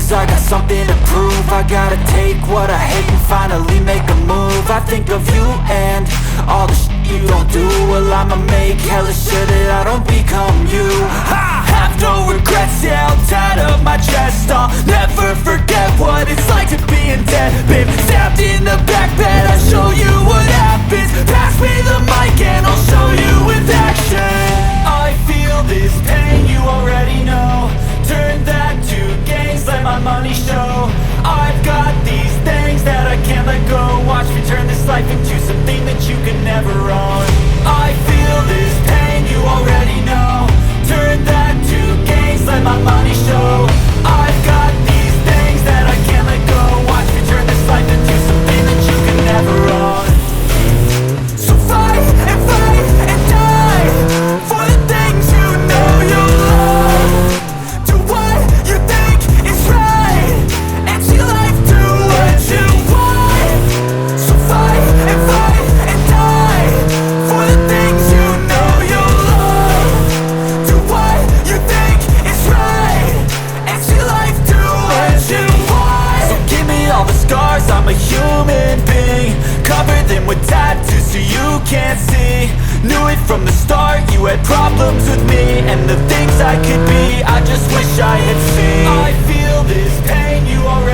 lose, I got something to prove. I gotta take what I hate and finally make a move. I think of you and all the shit you don't do. Well, I'ma make hella sure that I don't become you. I have no regrets, yeah, I'll tie up my chest. I'll never forget what it's like to be in debt. Been stabbed in the back bed, I'll show you what happens. Pass me the mic and I'll show you with action. I feel this pain, you already know. Turn that to gains, let my money show. I've got these things that I can't let go. Watch me turn this life into something that you can never own. I feel this pain, you already know. Turn that to gains, let my money show. I've got these things that I can't let go. Watch me turn this life into something that you can never own. So fight and die for the things you know you love. Do what you think is right and see life do what you want. So fight and die for the things you know you love. Do what you think is right and see life do what you want. So give me all the scars, I'm a human being. Cover them with tattoos so you can't see. Knew it from the start, you had problems with me and the things I could be, I just wish I had seen. I feel this pain, you already